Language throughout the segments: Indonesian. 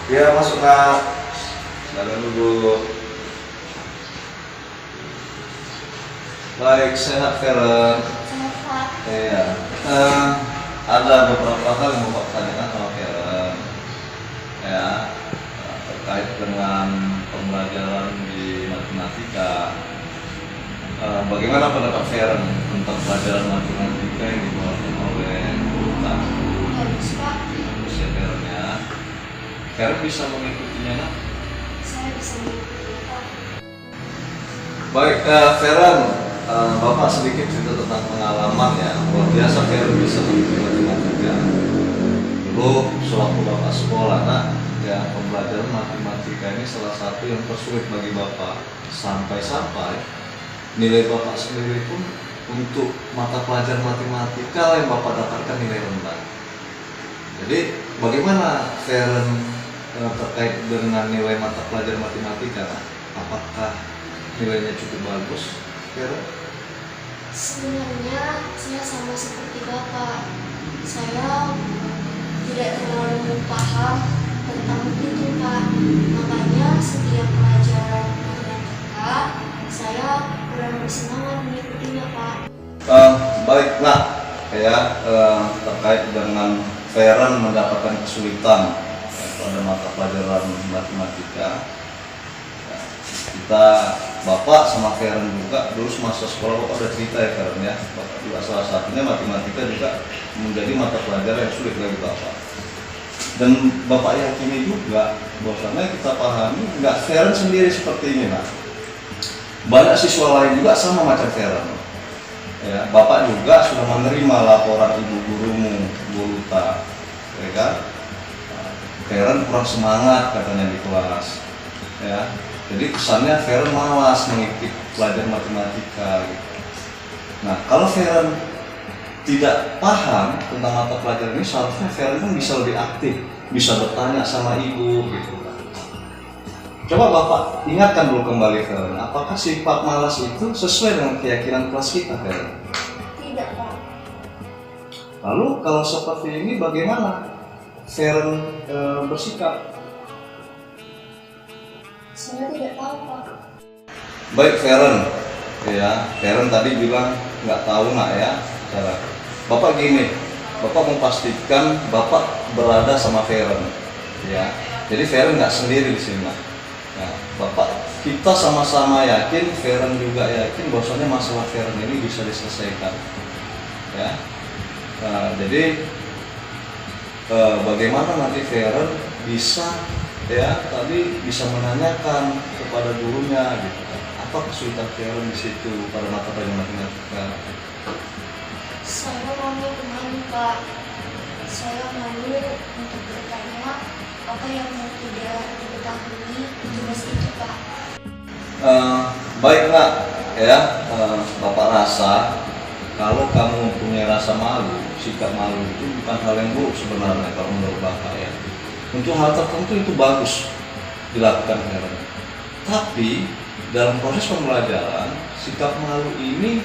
Ya masuk nak. Silakan dulu. Baik, sehat Karen. Sehat Pak. Iya. Ada beberapa hal yang mau Bapak tanyakan sama Karen. Ya, terkait dengan pembelajaran di matematika. Bagaimana pendapat Karen tentang pelajaran matematika yang dibawakan oleh Buta? Bagus Pak. Bagus ya Karen ya. Karen bisa mengikutinya nak? Saya bisa mengikuti Pak. Baik, Karen. Bapak sedikit cerita tentang pengalaman ya. Luar biasa Karen bisa mengikuti matematika. Dulu sewaktu Bapak sekolah nak, ya pembelajaran matematika ini salah satu yang tersulit bagi Bapak. Sampai-sampai nilai Bapak sendiri pun untuk mata pelajaran matematika yang Bapak dapatkan nilai rendah. Jadi bagaimana Karen terkait dengan nilai mata pelajaran matematika? Nah, apakah nilainya cukup bagus, Karen? Sebenarnya saya sama seperti Bapak. Saya tidak terlalu paham tentang itu Pak. Makanya setiap pelajaran matematika saya kurang bersemangat mengikutinya Pak. Baik nak, ya terkait dengan Karen mendapatkan kesulitan pada mata pelajaran matematika. Ya, kita Bapak sama Karen juga dulu semasa sekolah Bapak udah cerita ya Karen ya. Bapak juga salah satunya matematika juga menjadi mata pelajaran yang sulit bagi Bapak. Dan Bapak yakini juga bahwasanya kita pahami nggak Karen sendiri seperti ini nak. Banyak siswa lain juga sama macam Karen. Ya, Bapak juga sudah menerima laporan ibu gurumu, Bu Luta, ya kan? Karen kurang semangat katanya di kelas, ya. Jadi kesannya Karen malas mengikuti pelajaran matematika. Gitu. Nah, kalau Karen tidak paham tentang mata pelajaran ini, seharusnya Karen kan bisa lebih aktif, bisa bertanya sama ibu, gitu. Coba Bapak ingatkan dulu kembali Karen, apakah sifat malas itu sesuai dengan keyakinan kelas kita, Karen? Tidak Pak. Lalu kalau seperti ini bagaimana Karen bersikap? Saya tidak tahu Pak. Baik Karen, ya Karen tadi bilang nggak tahu nak ya cara. Bapak gini, Bapak memastikan Bapak berada sama Karen, ya. Jadi Karen nggak sendiri di sini. Nah, Bapak kita sama-sama yakin, Karen juga yakin bahwasanya masalah Karen ini bisa diselesaikan, ya. Jadi bagaimana nanti Karen bisa ya tadi bisa menanyakan kepada gurunya gitu kan, apa kesulitan Karen di situ pada mata pelajaran matematika. Saya malu kemarin Pak. Saya malu untuk bertanya apa yang tidak diketahui tugas itu Pak. Baik nak, ya Bapak rasa kalau kamu mempunyai rasa malu, sikap malu itu bukan hal yang buruk sebenarnya kalau menurut Bapak ya. Untuk hal tertentu itu bagus dilakukan Karen. Tapi dalam proses pembelajaran sikap malu ini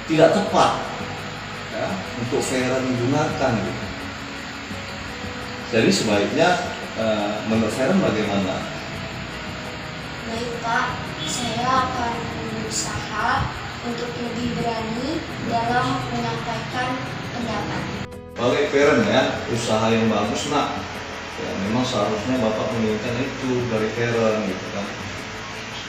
tidak tepat ya, untuk Karen gunakan gitu. Jadi sebaiknya menurut Karen bagaimana? Baik Pak, saya akan berusaha untuk lebih berani dalam menyampaikan pendapat. Baik Karen ya, usaha yang bagus nak. Ya, memang seharusnya Bapak menginginkan itu dari Karen gitu kan.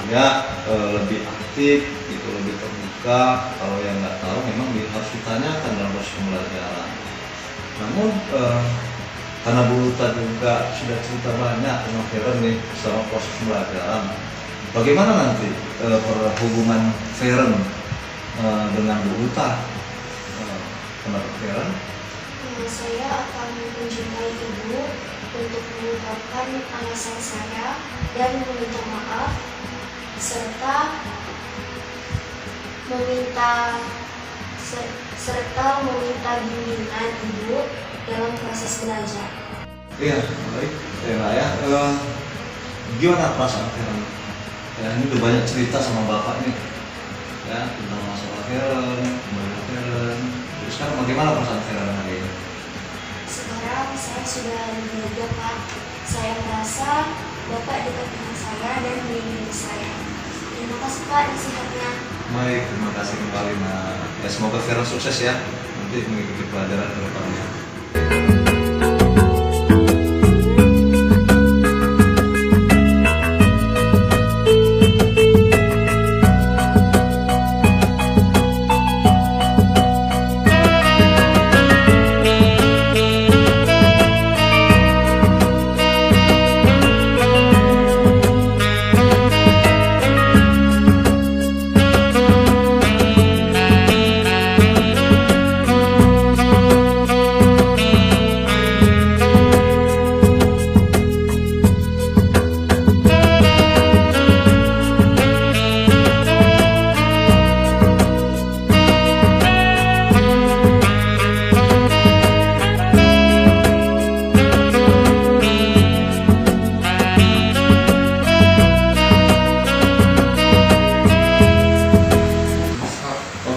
Ya lebih aktif, gitu, lebih terbuka. Kalau yang nggak tahu memang harus ditanyakan dalam proses pembelajaran. Namun karena Bu Luta juga sudah cerita banyak tentang Karen nih selama proses pembelajaran. Bagaimana nanti perhubungan Karen dengan Bu Luta? Menurut Karen? Saya akan menjumpai ibu untuk mengungkapkan alasan saya dan meminta maaf serta meminta bimbingan ibu dalam proses belajar. Iya, baik. Ya, gimana perasaan Karen? Ya, ini udah banyak cerita sama Bapak nih, ya tentang masalah Karen, pembelajaran Karen. Terus sekarang bagaimana perasaan Karen hari ini? Sekarang saya sudah lebih lega Pak. Saya merasa Bapak dekat dengan saya dan melindungi saya. Terima kasih Pak nasihatnya. Baik, terima kasih kembali Nak. Ya, semoga Vera sukses ya nanti mengikuti pelajaran ke depannya.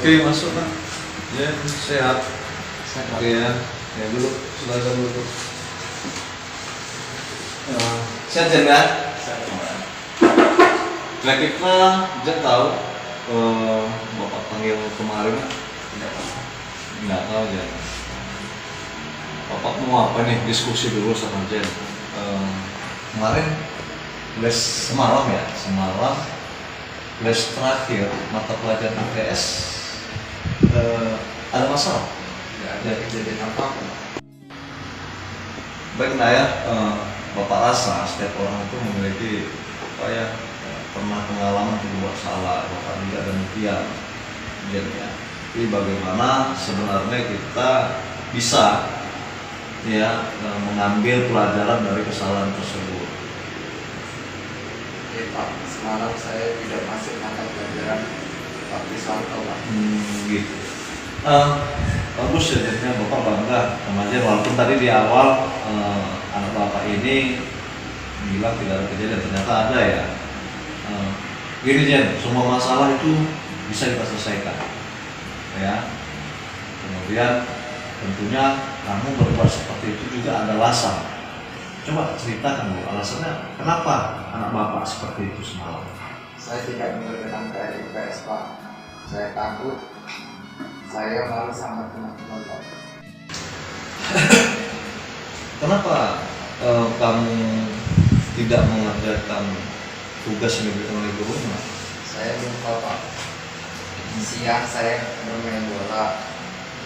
Oke, masuk Pak. Ya, sehat. Oke ya. Ya dulu, silakan dulu. Sehat Jen ya? Kita Jen tahu Bapak panggil kemarin? Tidak tahu Jen. Bapak mau apa nih? Diskusi dulu sama Jen. Kemarin les semalam ya, les terakhir mata pelajaran IPS. Ada masalah? Tidak ada kejadian apa-apa. Baik Nak ya, Bapak rasa setiap orang itu memiliki apa ya, pernah pengalaman berbuat salah. Bapak juga demikian. Jadi ya, jadi bagaimana sebenarnya kita bisa ya mengambil pelajaran dari kesalahan tersebut. Ya Pak, semalam saya tidak masuk mata pelajaran Pak Kriswanto Pak. Gitu. Bagus ya, jadinya Bapak bangga sama Jen, walaupun tadi di awal anak Bapak ini bilang tidak ada kejadian, ternyata ada ya. Gini Jen, semua masalah itu bisa kita selesaikan ya. Kemudian tentunya kamu berbuat seperti itu juga ada alasan. Coba ceritakan Bu, alasannya kenapa anak Bapak seperti itu semalam? Saya tidak mengerjakan PR IPS Pak. Saya takut. Saya malu sama teman-teman Pak. Kenapa kamu tidak mengerjakan tugas yang diberikan oleh gurunya? Saya lupa Pak. Siang saya bermain bola,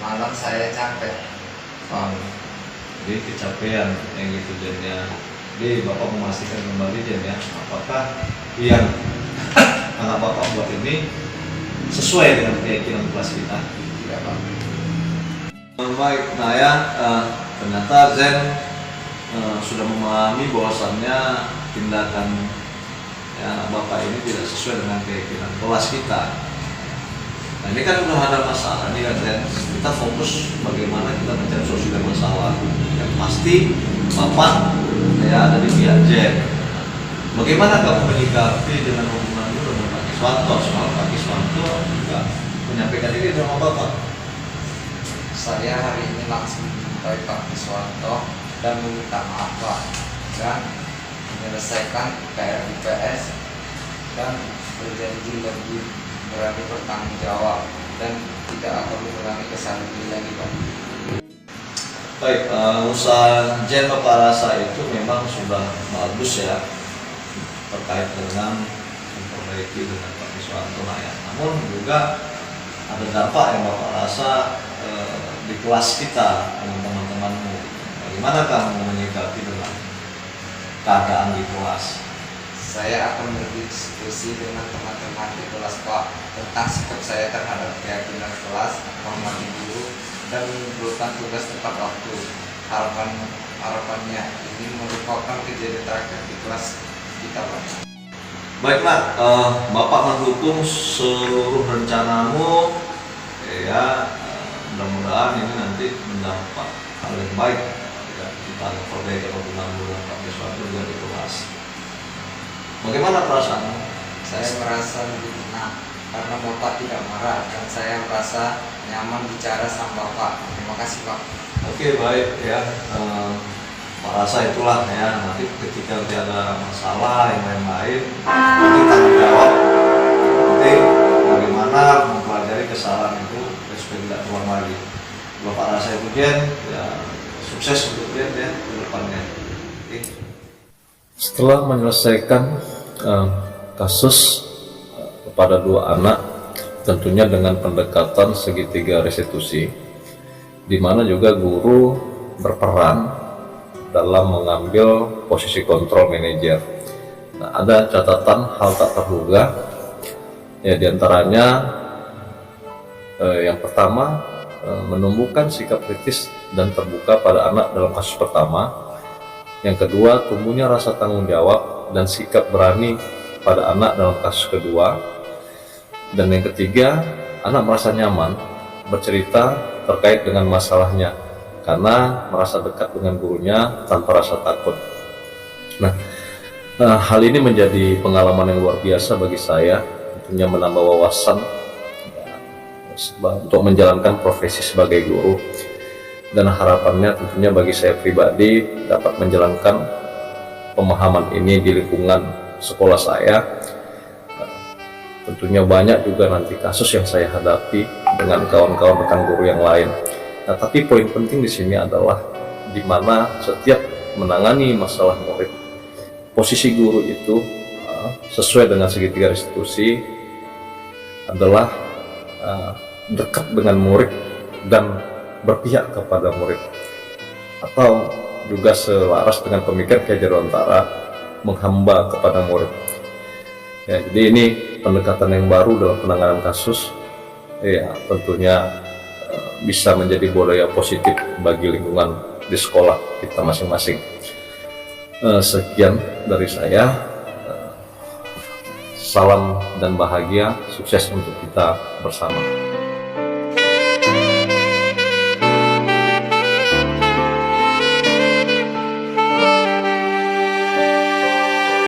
malam saya capek Pak. Jadi kecapean yang gitu Jen ya. Jadi Bapak memastikan kembali Jen ya, apakah yang anak Bapak buat ini sesuai dengan keyakinan kelas kita? Tidak Pak. Baik, nah ya, ternyata Zen sudah memahami bahwasannya tindakan ya, anak Bapak ini tidak sesuai dengan keyakinan kelas kita. Nah ini kan udah ada masalah nih kan Zen, kita fokus bagaimana kita mencari solusi dari masalah. Yang pasti Bapak ya ada di pihak Zen. Bagaimana kamu menyikapi dengan hubungan itu dengan Pak Kiswanto? Soal Pak Kiswanto juga menyampaikan ini sama Bapak. Saya hari ini langsung menjumpai Pak Kiswanto dan meminta maaf Pak, dan menyelesaikan PR IPS dan berjanji lebih berani bertanggung jawab dan tidak akan mengulangi kesalahan ini lagi Pak. Baik, usaha Jen Bapak rasa itu memang sudah bagus ya terkait dengan memperbaiki dengan Pak Kiswanto ya. Namun juga ada dampak yang Bapak rasa di kelas kita dengan teman-temanmu. Bagaimana kamu menyikapi dengan keadaan di kelas? Saya akan berdiskusi dengan teman-teman di kelas Pak tentang sikap saya terhadap keyakinan kelas, menghormati guru, dan mengumpulkan tugas tepat waktu. Harapannya ini merupakan kejadian terakhir di kelas kita Pak. Baik Nak, Bapak mendukung seluruh rencanamu ya, mudah-mudahan ini nanti mendapat hal yang baik ya, kita akan perbaikan hubungan dengan Pak Kiswanto juga di kelas. Bagaimana perasaanmu? Saya merasa lebih tenang karena Bapak tidak marah dan saya merasa nyaman bicara sama Bapak. Terima kasih Pak. Oke baik ya, Pak rasa itulah ya, nanti ketika nanti ada masalah yang lain-lain, nanti tanggung jawab, nanti bagaimana mempelajari kesalahan itu supaya tidak terulang lagi. Kalau Pak rasa itu Jen, ya sukses untuk Jen ya ke depannya. Oke. Setelah menyelesaikan kasus kepada 2 anak, tentunya dengan pendekatan segitiga restitusi, di mana juga guru berperan dalam mengambil posisi kontrol manajer. Nah, ada catatan hal tak terduga, ya diantaranya yang pertama menumbuhkan sikap kritis dan terbuka pada anak dalam kasus pertama. Yang kedua, tumbuhnya rasa tanggung jawab dan sikap berani pada anak dalam kasus kedua. Dan yang ketiga, anak merasa nyaman bercerita terkait dengan masalahnya karena merasa dekat dengan gurunya tanpa rasa takut. Nah, hal ini menjadi pengalaman yang luar biasa bagi saya, tentunya menambah wawasan untuk menjalankan profesi sebagai guru. Dan harapannya tentunya bagi saya pribadi dapat menjalankan pemahaman ini di lingkungan sekolah saya. Tentunya banyak juga nanti kasus yang saya hadapi dengan kawan-kawan rekan guru yang lain. Nah, tapi poin penting di sini adalah di mana setiap menangani masalah murid, posisi guru itu sesuai dengan segitiga restitusi adalah dekat dengan murid dan berpihak kepada murid, atau juga selaras dengan pemikiran Ki Hajar Dewantara, menghamba kepada murid. Ya, jadi ini pendekatan yang baru dalam penanganan kasus, ya tentunya bisa menjadi budaya positif bagi lingkungan di sekolah kita masing-masing. Sekian dari saya, salam dan bahagia, sukses untuk kita bersama.